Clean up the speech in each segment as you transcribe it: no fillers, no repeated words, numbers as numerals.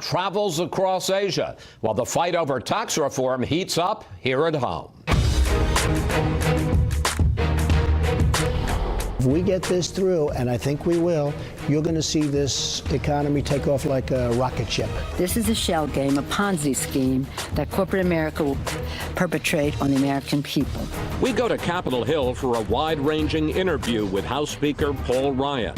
travels across Asia while the fight over tax reform heats up here at home. If we get this through, and I think we will, you're going to see this economy take off like a rocket ship. This is a shell game, a Ponzi scheme that corporate America will perpetrate on the American people. We go to Capitol Hill for a wide-ranging interview with House Speaker Paul Ryan.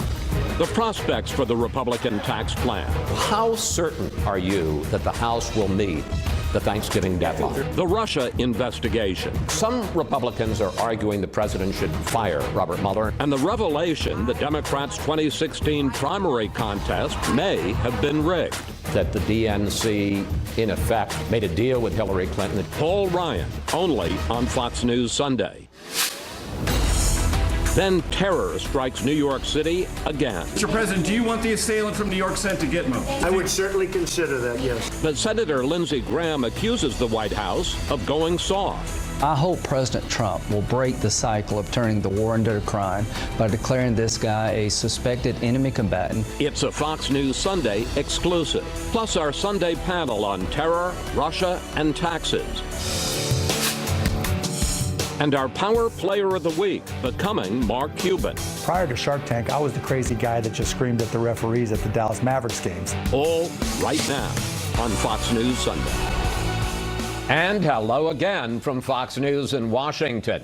The prospects for the Republican tax plan. How certain are you that the House will meet the Thanksgiving deadline? The Russia investigation. Some Republicans are arguing the president should fire Robert Mueller. And the revelation the Democrats' 2016 primary contest may have been rigged. That the DNC, in effect, made a deal with Hillary Clinton. Paul Ryan, only on Fox News Sunday. Then terror strikes New York City again. Mr. President, do you want the assailant from New York sent to Gitmo? I would certainly consider that, yes. But Senator Lindsey Graham accuses the White House of going soft. I hope President Trump will break the cycle of turning the war into a crime by declaring this guy a suspected enemy combatant. It's a Fox News Sunday exclusive, plus our Sunday panel on terror, Russia, and taxes. And our Power Player of the Week, becoming Mark Cuban. Prior to Shark Tank, I was the crazy guy that just screamed at the referees at the Dallas Mavericks games. All right now on Fox News Sunday. And hello again from Fox News in Washington.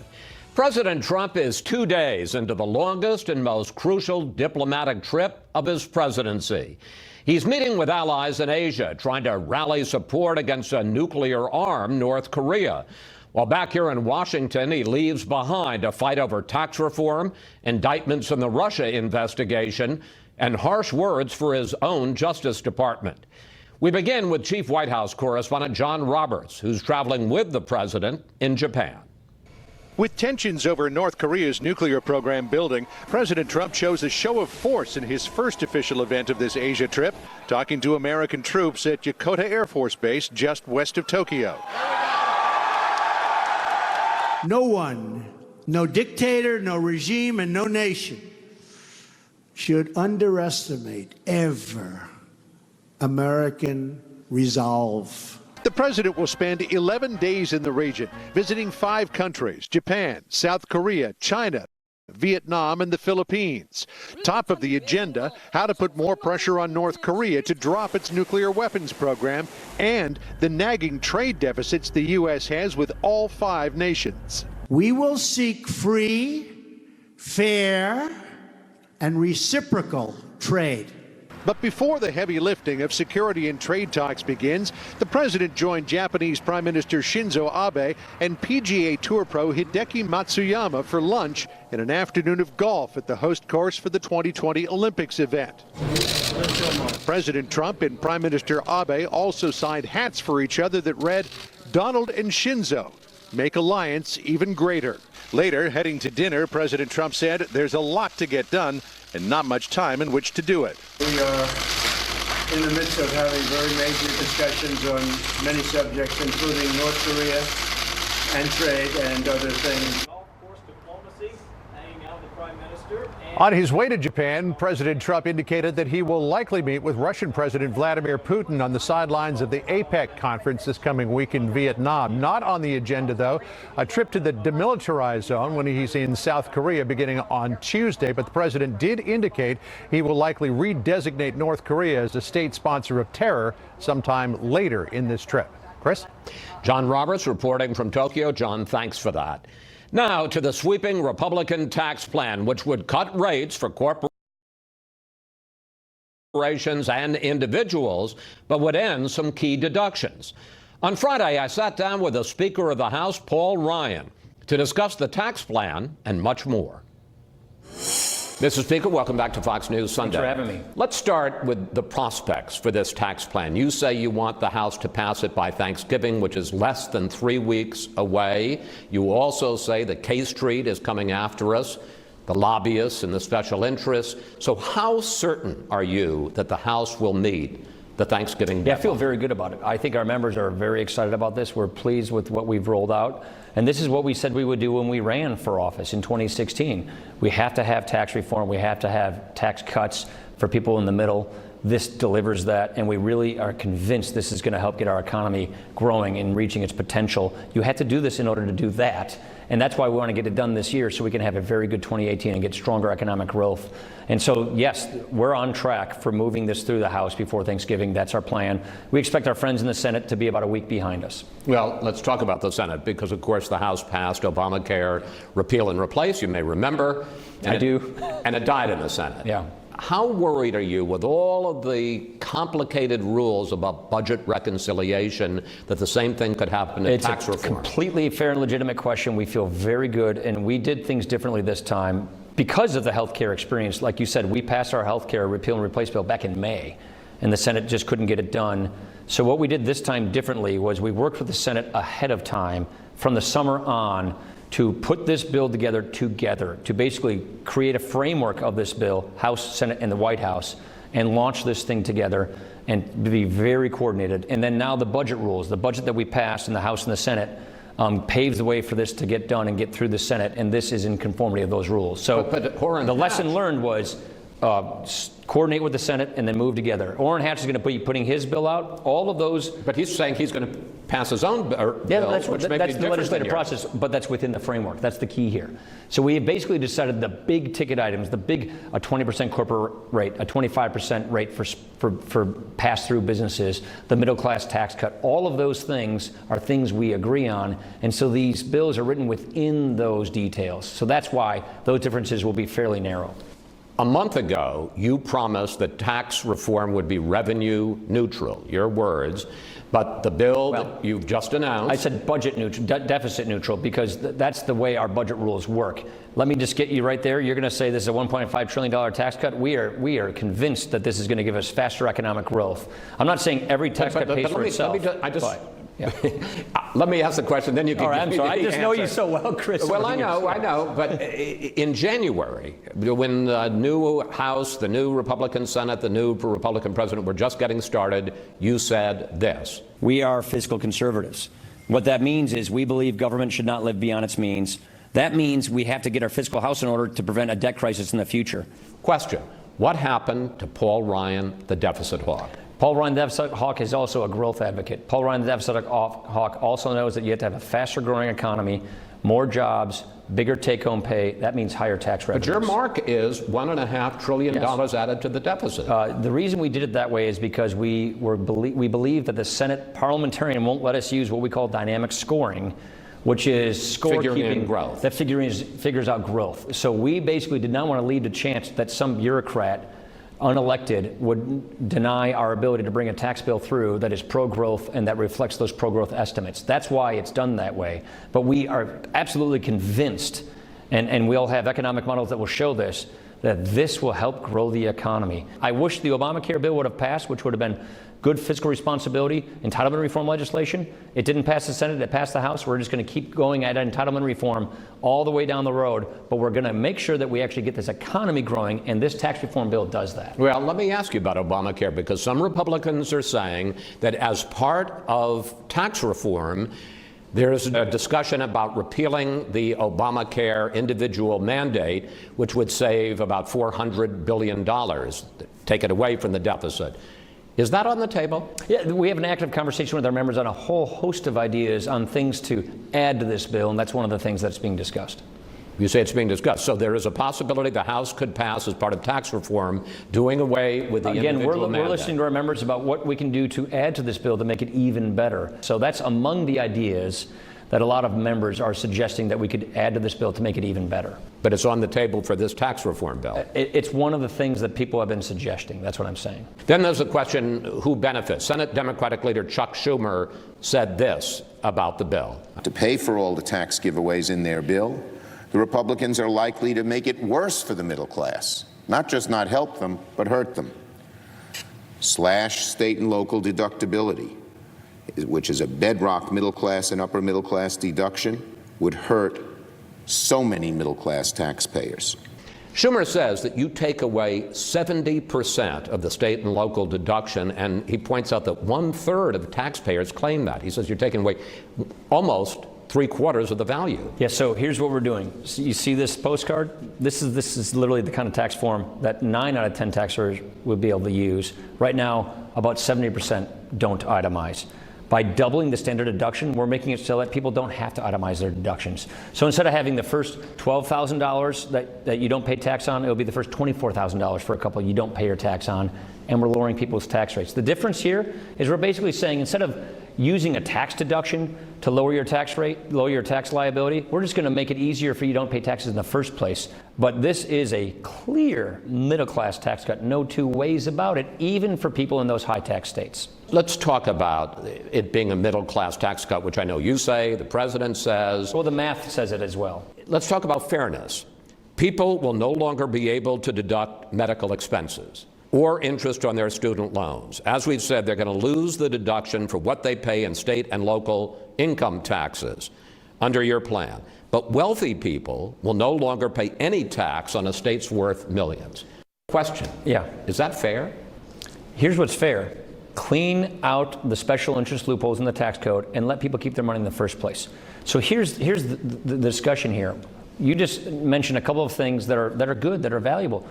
President Trump is 2 days into the longest and most crucial diplomatic trip of his presidency. He's meeting with allies in Asia, trying to rally support against a nuclear-armed North Korea. While back here in Washington, he leaves behind a fight over tax reform, indictments in the Russia investigation, and harsh words for his own Justice Department. We begin with Chief White House correspondent John Roberts, who's traveling with the president in Japan. With tensions over North Korea's nuclear program building, President Trump shows a show of force in his first official event of this Asia trip, talking to American troops at Yokota Air Force Base just west of Tokyo. No one, no dictator, no regime, and no nation should underestimate ever American resolve. The president will spend 11 days in the region, visiting 5 countries: Japan, South Korea, China, Vietnam, and the Philippines. Top of the agenda, how to put more pressure on North Korea to drop its nuclear weapons program and the nagging trade deficits the U.S. has with all 5 nations. We will seek free, fair, and reciprocal trade. But before the heavy lifting of security and trade talks begins, the president joined Japanese Prime Minister Shinzo Abe and PGA Tour pro Hideki Matsuyama for lunch and an afternoon of golf at the host course for the 2020 Olympics event. President Trump and Prime Minister Abe also signed hats for each other that read, "Donald and Shinzo, make alliance even greater." Later, heading to dinner, President Trump said there's a lot to get done and not much time in which to do it. We are in the midst of having very major discussions on many subjects, including North Korea and trade and other things. On his way to Japan, President Trump indicated that he will likely meet with Russian President Vladimir Putin on the sidelines of the APEC conference this coming week in Vietnam. Not on the agenda, though, a trip to the demilitarized zone when he's in South Korea beginning on Tuesday. But the president did indicate he will likely redesignate North Korea as a state sponsor of terror sometime later in this trip. Chris? John Roberts reporting from Tokyo. John, thanks for that. Now to the sweeping Republican tax plan, which would cut rates for corporations and individuals, but would end some key deductions. On Friday, I sat down with the Speaker of the House, Paul Ryan, to discuss the tax plan and much more. Mr. Speaker, welcome back to Fox News Sunday. Thanks for having me. Let's start with the prospects for this tax plan. You say you want the House to pass it by Thanksgiving, which is less than 3 weeks away. You also say the K Street is coming after us, the lobbyists and the special interests. So how certain are you that the House will meet the Thanksgiving deadline? I feel very good about it. I think our members are very excited about this. We're pleased with what we've rolled out. And this is what we said we would do when we ran for office in 2016. We have to have tax reform. We have to have tax cuts for people in the middle. this delivers that, and we really are convinced this is going to help get our economy growing and reaching its potential. You had to do this in order to do that, and that's why we want to get it done this year so we can have a very good 2018 and get stronger economic growth. And so, yes, we're on track for moving this through the House before Thanksgiving. That's our plan. We expect our friends in the Senate to be about a week behind us. Well, let's talk about the Senate, because, of course, the House passed Obamacare repeal and replace, you may remember. I do. And it died in the Senate. Yeah. How worried are you with all of the complicated rules about budget reconciliation that the same thing could happen in tax reform? It's a completely fair and legitimate question. We feel very good, and we did things differently this time because of the health care experience. Like you said, we passed our health care repeal and replace bill back in May, and the Senate just couldn't get it done. So what we did this time differently was we worked with the Senate ahead of time from the summer on to put this bill together to basically create a framework of this bill, House, Senate, and the White House, and launch this thing together and be very coordinated. And then now the budget rules, the budget that we passed in the House and the Senate, paves the way for this to get done and get through the Senate, and this is in conformity of those rules. So the lesson learned was coordinate with the Senate and then move together. Orrin Hatch is going to be putting his bill out. All of those. But he's saying he's going to pass his own bill. Yeah, that's the legislative process, but that's within the framework. That's the key here. So we have basically decided the big ticket items, a 20% corporate rate, a 25% rate for pass-through businesses, the middle-class tax cut. All of those things are things we agree on, and so these bills are written within those details. So that's why those differences will be fairly narrow. A month ago, you promised that tax reform would be revenue neutral, your words, but the bill that you've just announced. I said budget neutral, deficit neutral, because that's the way our budget rules work. Let me just get you right there. You're going to say this is a $1.5 trillion tax cut. We are convinced that this is going to give us faster economic growth. I'm not saying every tax cut pays for itself. Let me ask the question, then you can. All right, I'm sorry. I just know you so well, Chris. Well, I know. But in January, when the new House, the new Republican Senate, the new Republican president were just getting started, you said this. We are fiscal conservatives. What that means is we believe government should not live beyond its means. That means we have to get our fiscal house in order to prevent a debt crisis in the future. Question. What happened to Paul Ryan, the deficit hawk? Paul Ryan, the deficit hawk, is also a growth advocate. Paul Ryan, the deficit hawk, also knows that you have to have a faster growing economy, more jobs, bigger take-home pay. That means higher tax revenues. But your mark is $1.5 trillion added to the deficit. The reason we did it that way is because we believe that the Senate parliamentarian won't let us use what we call dynamic scoring, which is scorekeeping growth. That figures out growth. So we basically did not want to leave the chance that some bureaucrat, unelected, would deny our ability to bring a tax bill through that is pro-growth and that reflects those pro-growth estimates. That's why it's done that way. But we are absolutely convinced, and we all have economic models that will show this, that this will help grow the economy. I wish the Obamacare bill would have passed, which would have been good fiscal responsibility, entitlement reform legislation. It didn't pass the Senate, it passed the House. We're just going to keep going at entitlement reform all the way down the road, but we're going to make sure that we actually get this economy growing, and this tax reform bill does that. Well, let me ask you about Obamacare, because some Republicans are saying that as part of tax reform, there's a discussion about repealing the Obamacare individual mandate, which would save about $400 billion, take it away from the deficit. Is that on the table? Yeah, we have an active conversation with our members on a whole host of ideas on things to add to this bill, and that's one of the things that's being discussed. You say it's being discussed. So there is a possibility the House could pass as part of tax reform, doing away with the individual mandate. We're listening to our members about what we can do to add to this bill to make it even better. So that's among the ideas that a lot of members are suggesting that we could add to this bill to make it even better. But it's on the table for this tax reform bill. It's one of the things that people have been suggesting. That's what I'm saying. Then there's the question, who benefits? Senate Democratic leader Chuck Schumer said this about the bill. To pay for all the tax giveaways in their bill, the Republicans are likely to make it worse for the middle class. Not just not help them, but hurt them. Slash state and local deductibility, which is a bedrock middle class and upper middle class deduction, would hurt so many middle class taxpayers. Schumer says that you take away 70% of the state and local deduction, and he points out that 1/3 of taxpayers claim that. He says you're taking away almost 3/4 of the value. Yeah, so here's what we're doing. So you see this postcard? This is literally the kind of tax form that 9 out of 10 taxpayers would be able to use. Right now, about 70% don't itemize. By doubling the standard deduction, we're making it so that people don't have to itemize their deductions. So instead of having the first $12,000 that you don't pay tax on, it'll be the first $24,000 for a couple you don't pay your tax on, and we're lowering people's tax rates. The difference here is we're basically saying instead of using a tax deduction to lower your tax rate, lower your tax liability, we're just going to make it easier for you to don't pay taxes in the first place. But this is a clear middle-class tax cut, no two ways about it, even for people in those high-tax states. Let's talk about it being a middle-class tax cut, which I know you say, the president says. Well, the math says it as well. Let's talk about fairness. People will no longer be able to deduct medical expenses or interest on their student loans. As we've said, they're going to lose the deduction for what they pay in state and local income taxes under your plan. But wealthy people will no longer pay any tax on estates worth millions. Question. Yeah. Is that fair? Here's what's fair. Clean out the special interest loopholes in the tax code and let people keep their money in the first place. So here's the discussion here. You just mentioned a couple of things that are good, that are valuable.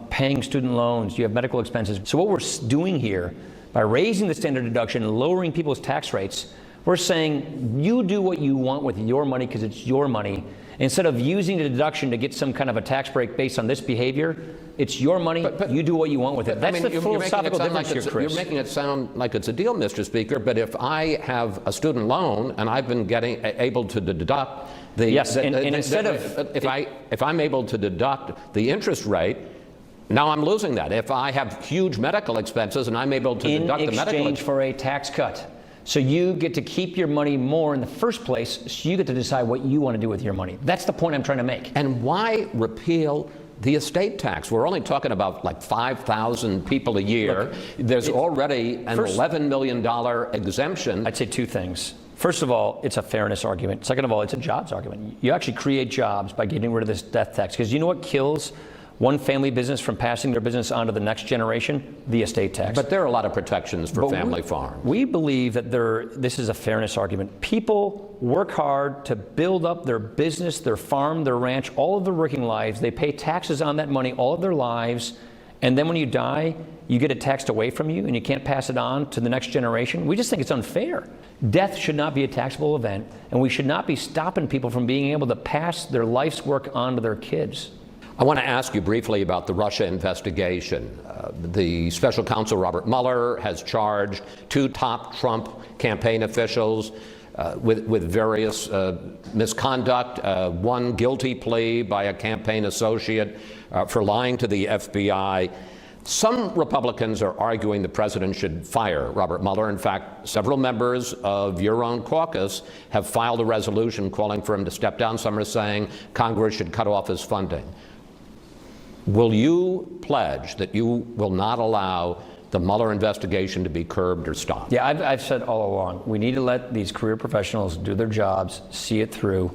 Paying student loans, you have medical expenses. So what we're doing here, by raising the standard deduction and lowering people's tax rates, we're saying you do what you want with your money because it's your money. Instead of using the deduction to get some kind of a tax break based on this behavior, it's your money, but you do what you want with it. That's the philosophical difference here, Chris. You're making it sound like it's a deal, Mr. Speaker, but if I have a student loan and I've been able to deduct the... Yes, and instead of... If I'm able to deduct the interest rate, now I'm losing that. If I have huge medical expenses and I'm able to deduct the medical... In exchange for a tax cut. So you get to keep your money more in the first place, so you get to decide what you want to do with your money. That's the point I'm trying to make. And why repeal the estate tax? We're only talking about like 5,000 people a year. Look, there's already an $11 million exemption. I'd say two things. First of all, it's a fairness argument. Second of all, it's a jobs argument. You actually create jobs by getting rid of this death tax. Because you know what kills one family business from passing their business on to the next generation? The estate tax. But there are a lot of protections for family farms. We believe that this is a fairness argument. People work hard to build up their business, their farm, their ranch, all of their working lives. They pay taxes on that money all of their lives. And then when you die, you get it taxed away from you and you can't pass it on to the next generation. We just think it's unfair. Death should not be a taxable event, and we should not be stopping people from being able to pass their life's work on to their kids. I want to ask you briefly about the Russia investigation. The special counsel Robert Mueller has charged 2 top Trump campaign officials with various misconduct, one guilty plea by a campaign associate for lying to the FBI. Some Republicans are arguing the president should fire Robert Mueller. In fact, several members of your own caucus have filed a resolution calling for him to step down. Some are saying Congress should cut off his funding. Will you pledge that you will not allow the Mueller investigation to be curbed or stopped? Yeah, I've said all along, we need to let these career professionals do their jobs, see it through.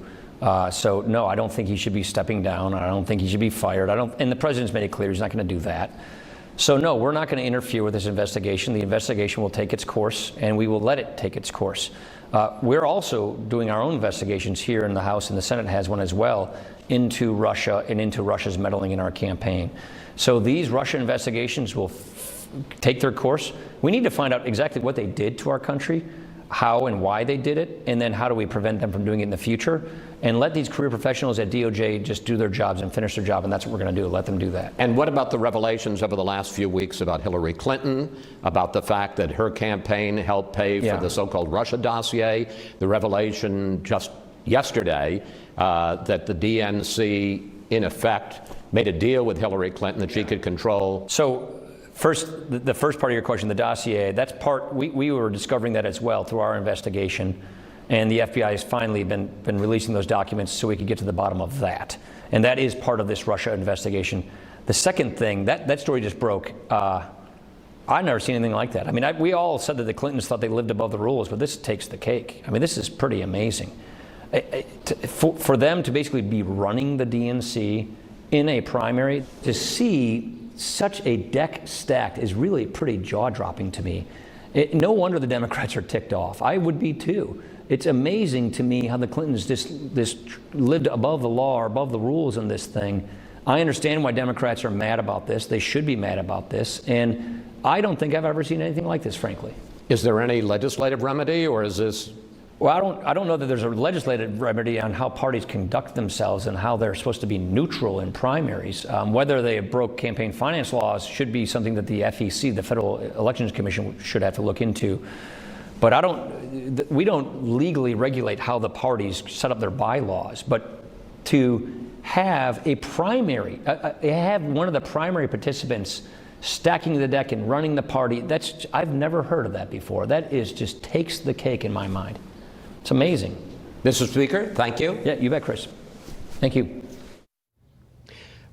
So no, I don't think he should be stepping down. I don't think he should be fired. And the president's made it clear he's not going to do that. So no, we're not going to interfere with this investigation. The investigation will take its course, and we will let it take its course. We're also doing our own investigations here in the House, and the Senate has one as well, into Russia and into Russia's meddling in our campaign. So these Russia investigations will take their course. We need to find out exactly what they did to our country, how and why they did it, and then how do we prevent them from doing it in the future, and let these career professionals at DOJ just do their jobs and finish their job, and that's what we're going to do, let them do that. And what about the revelations over the last few weeks about Hillary Clinton, about the fact that her campaign helped pay for the so-called Russia dossier, the revelation just yesterday that the DNC, in effect, made a deal with Hillary Clinton that she could control? So first, the first part of your question, the dossier, that's part, we were discovering that as well through our investigation. And the FBI has finally been releasing those documents so we could get to the bottom of that. And that is part of this Russia investigation. The second thing, that story just broke. I've never seen anything like that. I mean, we all said that the Clintons thought they lived above the rules, but this takes the cake. I mean, this is pretty amazing. For them to basically be running the DNC in a primary, to see such a deck stacked is really pretty jaw-dropping to me. No wonder the Democrats are ticked off. I would be too. It's amazing to me how the Clintons just lived above the law or above the rules in this thing. I understand why Democrats are mad about this. They should be mad about this. And I don't think I've ever seen anything like this, frankly. Is there any legislative remedy, or is this? Well, I don't know that there's a legislative remedy on how parties conduct themselves and how they're supposed to be neutral in primaries. Whether they broke campaign finance laws should be something that the FEC, the Federal Elections Commission, should have to look into. But we don't legally regulate how the parties set up their bylaws. But to have a primary, have one of the primary participants stacking the deck and running the party, I've never heard of that before. That just takes the cake in my mind. It's amazing. Mr. Speaker, thank you. Yeah, you bet, Chris. Thank you.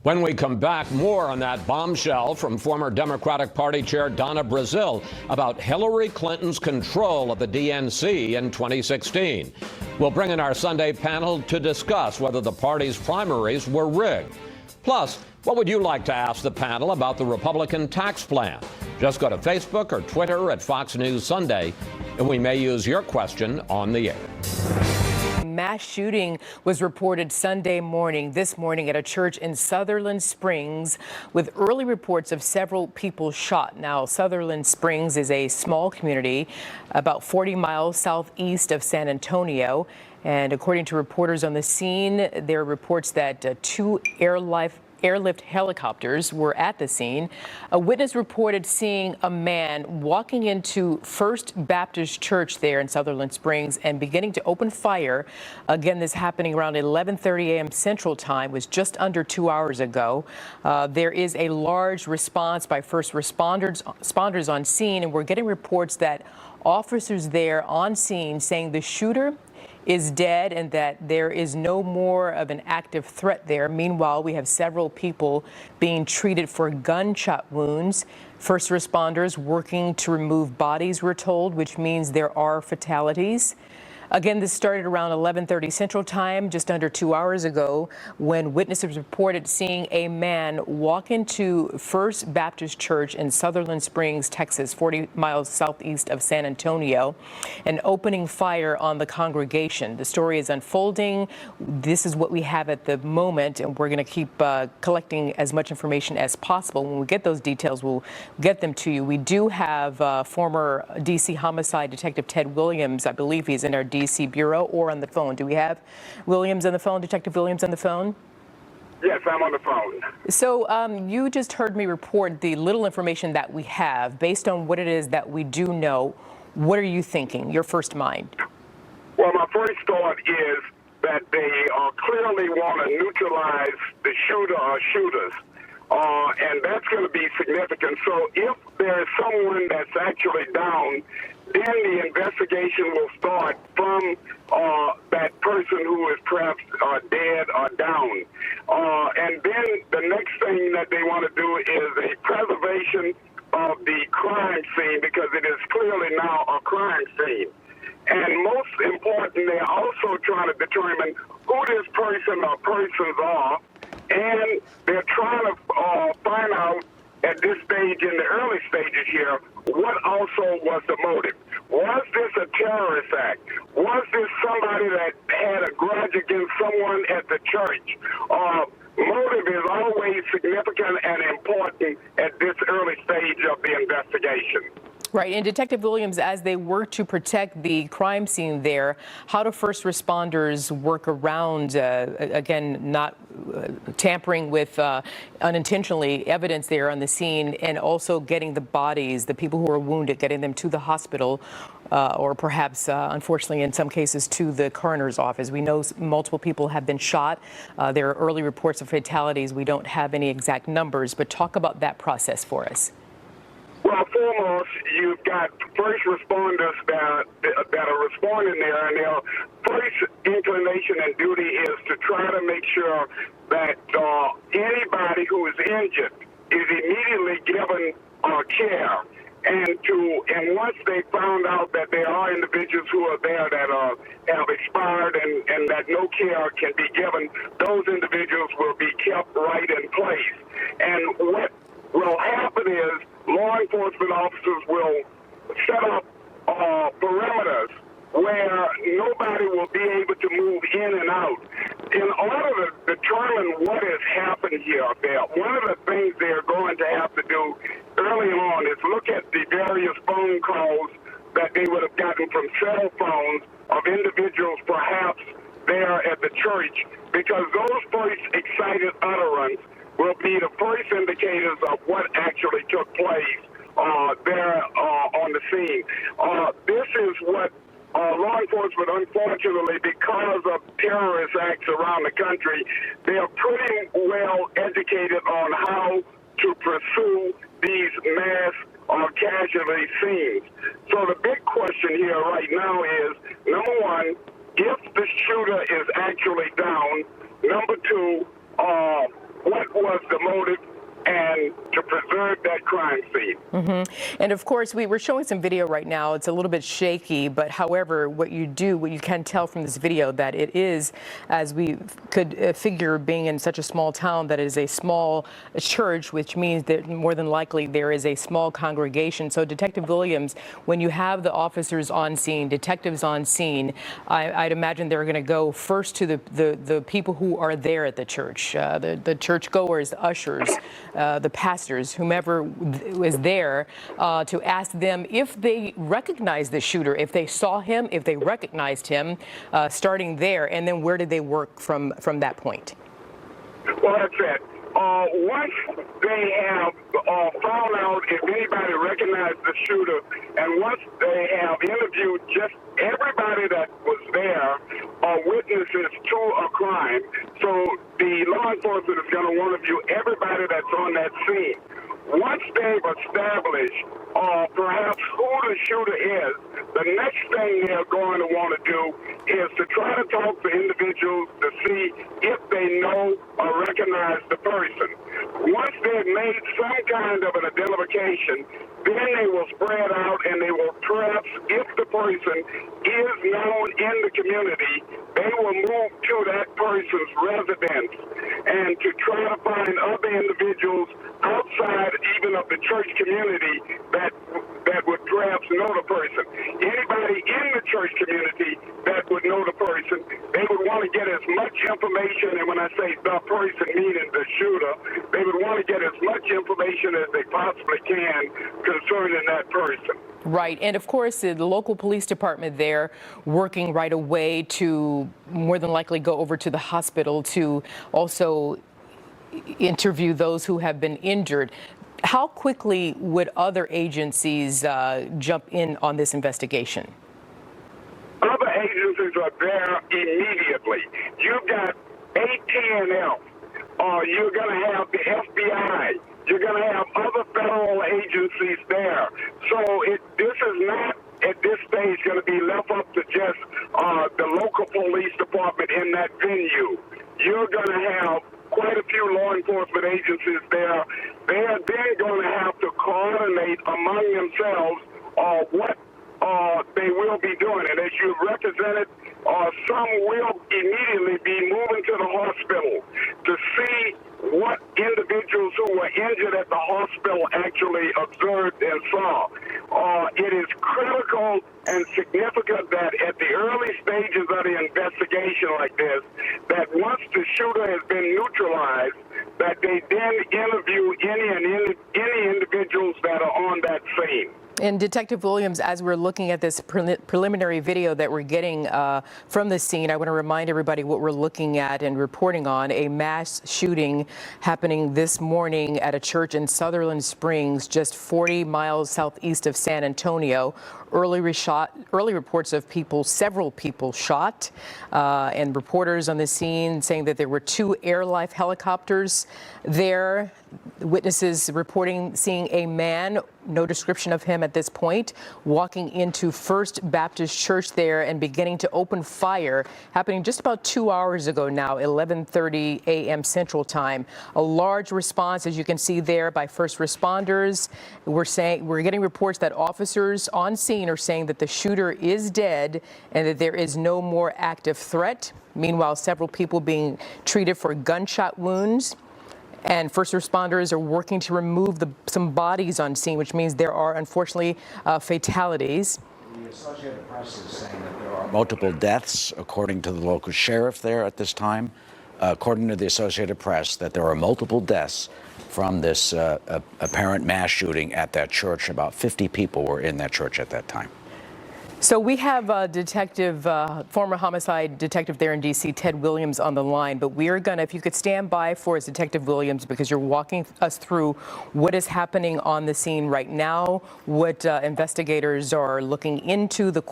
When we come back, more on that bombshell from former Democratic Party Chair Donna Brazile about Hillary Clinton's control of the DNC in 2016. We'll bring in our Sunday panel to discuss whether the party's primaries were rigged. Plus, what would you like to ask the panel about the Republican tax plan? Just go to Facebook or Twitter at Fox News Sunday, and we may use your question on the air. Mass shooting was reported this morning at a church in Sutherland Springs, with early reports of several people shot. Now, Sutherland Springs is a small community about 40 miles southeast of San Antonio. And according to reporters on the scene, there are reports that two airlift helicopters were at the scene. A witness reported seeing a man walking into First Baptist Church there in Sutherland Springs and beginning to open fire. Again, this happening around 11:30 a.m. Central Time, was just under 2 hours ago. There is a large response by first responders on scene, and we're getting reports that officers there on scene saying the shooter is dead and that there is no more of an active threat there. Meanwhile, we have several people being treated for gunshot wounds. First responders working to remove bodies, we're told, which means there are fatalities. Again, this started around 11:30 Central Time, just under 2 hours ago, when witnesses reported seeing a man walk into First Baptist Church in Sutherland Springs, Texas, 40 miles southeast of San Antonio, and opening fire on the congregation. The story is unfolding. This is what we have at the moment, and we're going to keep collecting as much information as possible. When we get those details, we'll get them to you. We do have former D.C. homicide detective Ted Williams. I believe he's in our D.C. Bureau or on the phone. Do we have Williams on the phone, Detective Williams on the phone? Yes, I'm on the phone. So you just heard me report the little information that we have. Based on what it is that we do know, what are you thinking, your first mind? Well, my first thought is that they clearly want to neutralize the shooter or shooters. And that's going to be significant. So if there is someone that's actually down, then the investigation will start from that person who is perhaps dead or down. And then the next thing that they want to do is a preservation of the crime scene, because it is clearly now a crime scene. And most important, they're also trying to determine who this person or persons are, and they're trying to find out at this stage, in the early stages here, what also was the motive. Was this a terrorist act? Was this somebody that had a grudge against someone at the church? Motive is always significant and important at this early stage of the investigation. Right. And Detective Williams, as they work to protect the crime scene there, how do first responders work around, again, not tampering with unintentionally evidence there on the scene, and also getting the bodies, the people who are wounded, getting them to the hospital, or perhaps, unfortunately, in some cases, to the coroner's office? We know multiple people have been shot. There are early reports of fatalities. We don't have any exact numbers, but talk about that process for us. Well, foremost, you've got first responders that are responding there, and their first inclination and duty is to try to make sure that anybody who is injured is immediately given care. And once they found out that there are individuals who are there that have expired and that no care can be given, those individuals will be kept right in place. And what will happen is law enforcement officers will set off perimeters where nobody will be able to move in and out. In order to determine what has happened here, one of the things they're going to have to do early on is look at the various phone calls that they would have gotten from cell phones of individuals perhaps there at the church, because those first excited utterance will be the first indicators of what actually took place there on the scene. This is what law enforcement, unfortunately, because of terrorist acts around the country, they are pretty well educated on how to pursue these mass casualty scenes. So the big question here right now is, number one, if the shooter is actually down. Number two, what was the motive? And to preserve that crime scene. And of course, we're showing some video right now. It's a little bit shaky, but however, what you can tell from this video that it is, as we could figure, being in such a small town, that is a small church, which means that more than likely there is a small congregation. So Detective Williams, when you have the officers on scene, detectives on scene, I'd imagine they're going to go first to the people who are there at the church, the churchgoers, the ushers, the pastors, whomever was there, to ask them if they recognized the shooter, if they saw him, if they recognized him, starting there, and then where did they work from that point? Well, that's it. Once they have found out if anybody recognized the shooter, and once they have interviewed just everybody that was there, witnesses to a crime, so the law enforcement is going to want to view everybody that's on that scene. Once they've established perhaps who the shooter is, the next thing they're going to want to do is to try to talk to individuals to see if they know or recognize the person. Once they've made some kind of an identification, then they will spread out and they will perhaps, if the person is known in the community, they will move to that person's residence and to try to find other individuals outside even of the church community that would perhaps know the person. Anybody in the church community that would know the person, they would want to get as much information, and when I say the person, meaning the shooter, they would want to get as much information as they possibly can concerning that person. Right, and of course the local police department there working right away to more than likely go over to the hospital to also interview those who have been injured. How quickly would other agencies jump in on this investigation? Other agencies are there immediately. You've got ATL, you're going to have the FBI, you're going to have other federal agencies there. So this is not at this stage going to be left up to just the local police department in that venue. You're going to have quite a few law enforcement agencies there. They are then going to have to coordinate among themselves what they will be doing. And as you represented, some will immediately be moving to the hospital to see what individuals who were injured at the hospital actually observed and saw. It is critical and significant that at the early stages of the investigation like this, that once the shooter has been neutralized, that they then interview any individuals that are on that scene. And Detective Williams, as we're looking at this preliminary video that we're getting from the scene, I want to remind everybody what we're looking at and reporting on: a mass shooting happening this morning at a church in Sutherland Springs, just 40 miles southeast of San Antonio. Early reports of several people shot, and reporters on the scene saying that there were 2 Air Life helicopters there. Witnesses reporting seeing a man, no description of him at this point, walking into First Baptist Church there and beginning to open fire, happening just about 2 hours ago now, 11:30 a.m. Central Time. A large response, as you can see there, by first responders. We're getting reports that officers on scene are saying that the shooter is dead and that there is no more active threat. Meanwhile, several people being treated for gunshot wounds. And first responders are working to remove some bodies on scene, which means there are, unfortunately, fatalities. The Associated Press is saying that there are multiple deaths, according to the local sheriff there at this time. According to the Associated Press, that there are multiple deaths from this apparent mass shooting at that church. About 50 people were in that church at that time. So we have former homicide detective there in D.C., Ted Williams, on the line. But we are going to, if you could stand by for us, Detective Williams, because you're walking us through what is happening on the scene right now, what investigators are looking into, the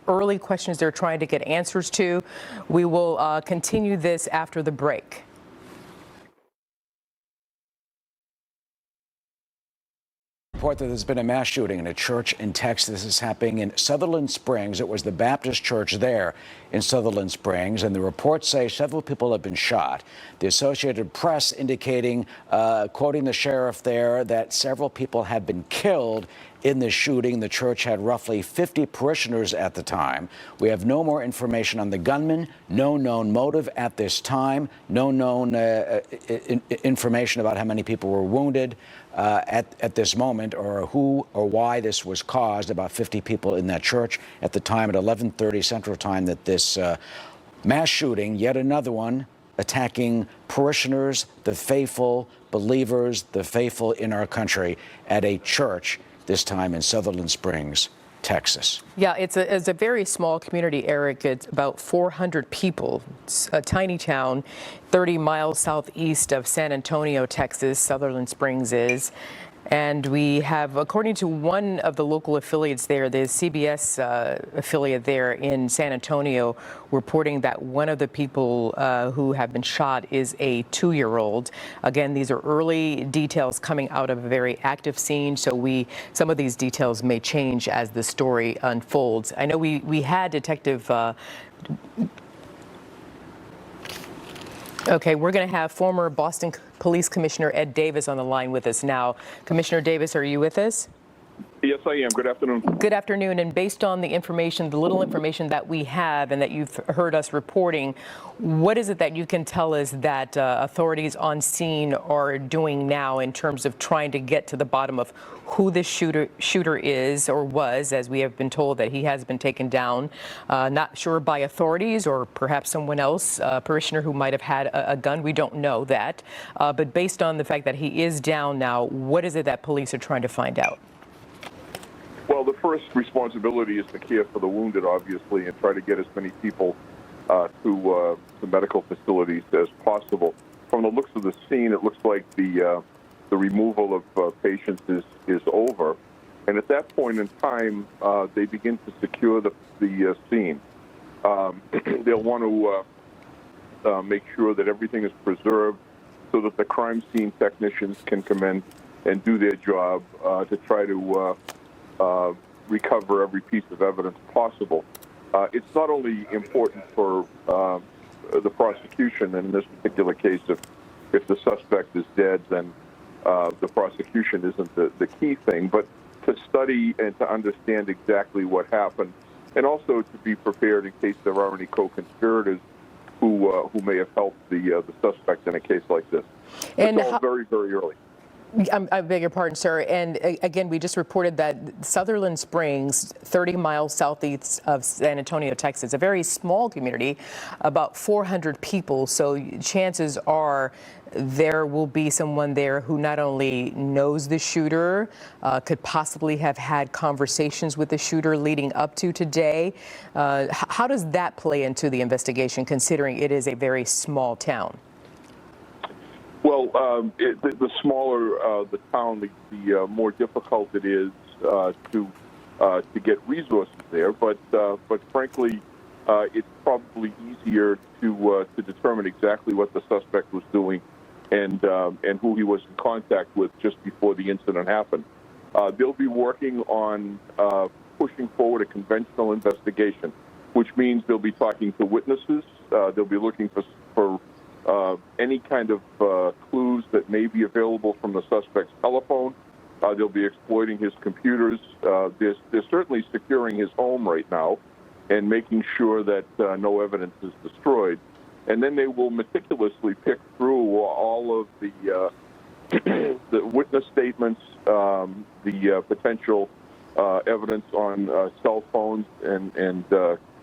early questions they're trying to get answers to. We will continue this after the break. Report that there's been a mass shooting in a church in Texas. This is happening in Sutherland Springs. It was the Baptist church there in Sutherland Springs, and the reports say several people have been shot. The Associated Press indicating, quoting the sheriff there, that several people have been killed in the shooting. The church had roughly 50 parishioners at the time. We have no more information on the gunman, no known motive at this time, no known information about how many people were wounded at this moment, or who or why this was caused. About 50 people in that church at the time at 11:30 Central Time that this mass shooting, yet another one, attacking parishioners, the faithful believers, the faithful in our country at a church, this time in Sutherland Springs, Texas. Yeah, it's a very small community, Eric. It's about 400 people. It's a tiny town, 30 miles southeast of San Antonio, Texas, Sutherland Springs is. And we have, according to one of the local affiliates there, the CBS affiliate there in San Antonio, reporting that one of the people who have been shot is a 2-year-old. Again, these are early details coming out of a very active scene, so some of these details may change as the story unfolds. I know we had Detective Okay, we're going to have former Boston Police Commissioner Ed Davis on the line with us now. Commissioner Davis, are you with us? Yes, I am. Good afternoon. Good afternoon. And based on the information, the little information that we have and that you've heard us reporting, what is it that you can tell us that authorities on scene are doing now in terms of trying to get to the bottom of who this shooter is or was, as we have been told that he has been taken down, not sure by authorities or perhaps someone else, a parishioner who might have had a gun. We don't know that. But based on the fact that he is down now, what is it that police are trying to find out? Well, the first responsibility is to care for the wounded, obviously, and try to get as many people to the medical facilities as possible. From the looks of the scene, it looks like the removal of patients is over. And at that point in time, they begin to secure the scene. They'll want to make sure that everything is preserved so that the crime scene technicians can come in and do their job to try to recover every piece of evidence possible. It's not only important for the prosecution, and in this particular case, if the suspect is dead, then the prosecution isn't the key thing, but to study and to understand exactly what happened, and also to be prepared in case there are any co-conspirators who may have helped the suspect in a case like this. And it's all very, very early. I beg your pardon, sir. And again, we just reported that Sutherland Springs, 30 miles southeast of San Antonio, Texas, a very small community, about 400 people. So chances are there will be someone there who not only knows the shooter, could possibly have had conversations with the shooter leading up to today. How does that play into the investigation, considering it is a very small town? Well, the smaller the town, the more difficult it is to get resources there. But frankly, it's probably easier to determine exactly what the suspect was doing and who he was in contact with just before the incident happened. They'll be working on pushing forward a conventional investigation, which means they'll be talking to witnesses. They'll be looking for any kind of clues that may be available from the suspect's telephone. They'll be exploiting his computers. They're certainly securing his home right now and making sure that no evidence is destroyed. And then they will meticulously pick through all of the witness statements, the potential evidence on cell phones and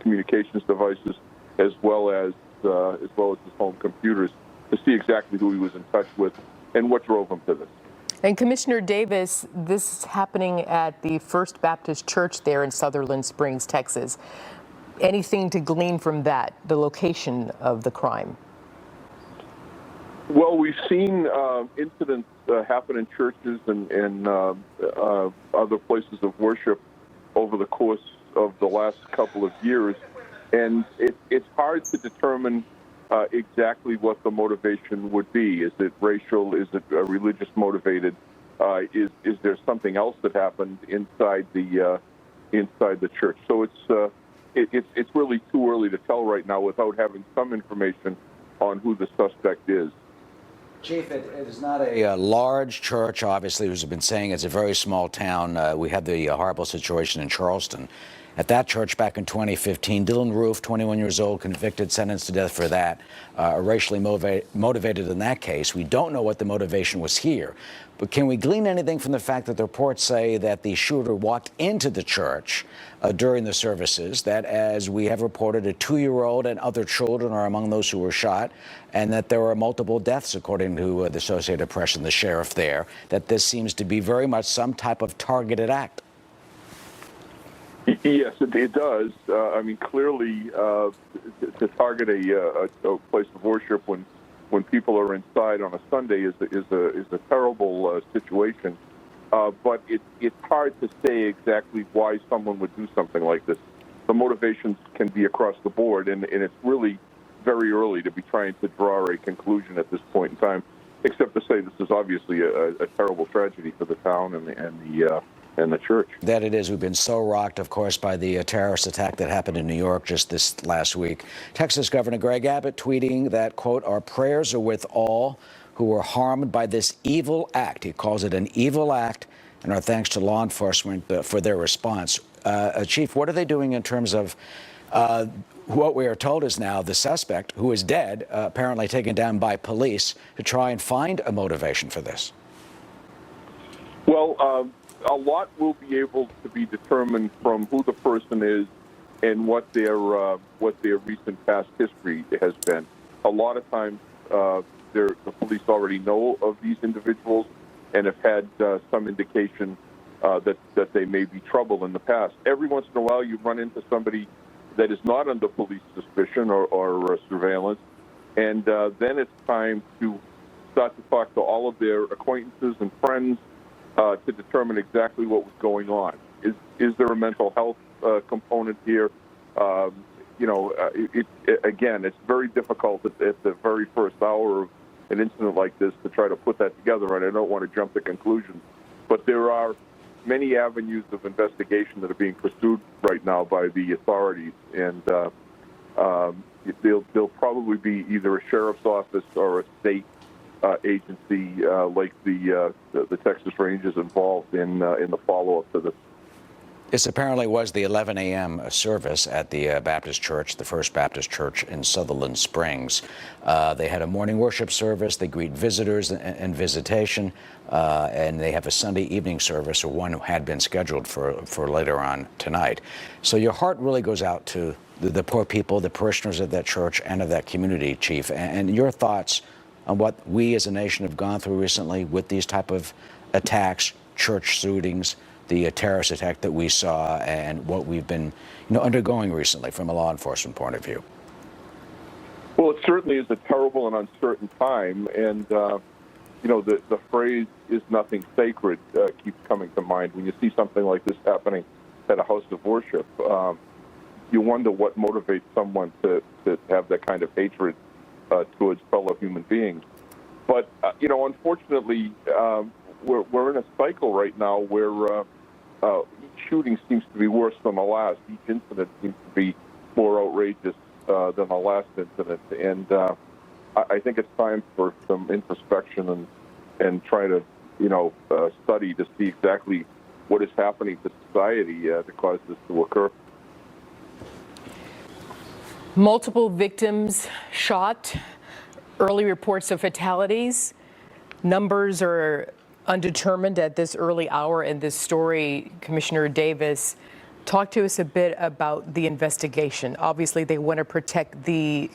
communications devices, as well as his home computers, to see exactly who he was in touch with and what drove him to this. And Commissioner Davis, this is happening at the First Baptist Church there in Sutherland Springs, Texas. Anything to glean from that, the location of the crime? Well, we've seen incidents happen in churches and other places of worship over the course of the last couple of years, and it's hard to determine exactly what the motivation would be. Is it racial? Is it religious motivated? Is there something else that happened inside the church? So it's really too early to tell right now without having some information on who the suspect is. Chief, it is not a large church, obviously, as we've been saying. It's a very small town. We had the horrible situation in Charleston. At that church back in 2015, Dylan Roof, 21 years old, convicted, sentenced to death for that, racially motivated in that case. We don't know what the motivation was here. But can we glean anything from the fact that the reports say that the shooter walked into the church during the services, that, as we have reported, a 2-year-old and other children are among those who were shot, and that there were multiple deaths, according to the Associated Press and the sheriff there, that this seems to be very much some type of targeted act? Yes, it does. I mean, clearly, to target a place of worship when people are inside on a Sunday is a terrible situation. But it's hard to say exactly why someone would do something like this. The motivations can be across the board, and it's really very early to be trying to draw a conclusion at this point in time, except to say this is obviously a terrible tragedy for the town and the church. That it is. We've been so rocked, of course, by the terrorist attack that happened in New York just this last week. Texas Governor Greg Abbott tweeting that, quote, "Our prayers are with all who were harmed by this evil act." He calls it an evil act, and our thanks to law enforcement for their response. Chief, what are they doing in terms of what we are told is now the suspect, who is dead, apparently taken down by police, to try and find a motivation for this? Well, a lot will be able to be determined from who the person is and what their recent past history has been. A lot of times, the police already know of these individuals and have had some indication that they may be trouble in the past. Every once in a while, you run into somebody that is not under police suspicion or surveillance, and then it's time to start to talk to all of their acquaintances and friends to determine exactly what was going on. Is there a mental health component here? Again, it's very difficult at the very first hour of an incident like this to try to put that together, and I don't want to jump to conclusions. But there are many avenues of investigation that are being pursued right now by the authorities, and there'll probably be either a sheriff's office or a state agency like the Texas Rangers involved in the follow-up to this. This apparently was the 11 a.m. service at the Baptist Church, the First Baptist Church in Sutherland Springs. They had a morning worship service. They greet visitors and visitation, and they have a Sunday evening service, or one had been scheduled for later on tonight. So your heart really goes out to the poor people, the parishioners of that church and of that community, Chief. And your thoughts on what we as a nation have gone through recently with these type of attacks, church shootings, the terrorist attack that we saw, and what we've been undergoing recently from a law enforcement point of view. Well, it certainly is a terrible and uncertain time, and the phrase "is nothing sacred" keeps coming to mind when you see something like this happening at a house of worship. You wonder what motivates someone to have that kind of hatred towards fellow human beings. But unfortunately, we're in a cycle right now where each shooting seems to be worse than the last. Each incident seems to be more outrageous than the last incident, and I think it's time for some introspection and try to study to see exactly what is happening to society to cause this to occur. Multiple victims shot, early reports of fatalities. Numbers are undetermined at this early hour in this story. Commissioner Davis, talk to us a bit about the investigation. Obviously, they want to protect the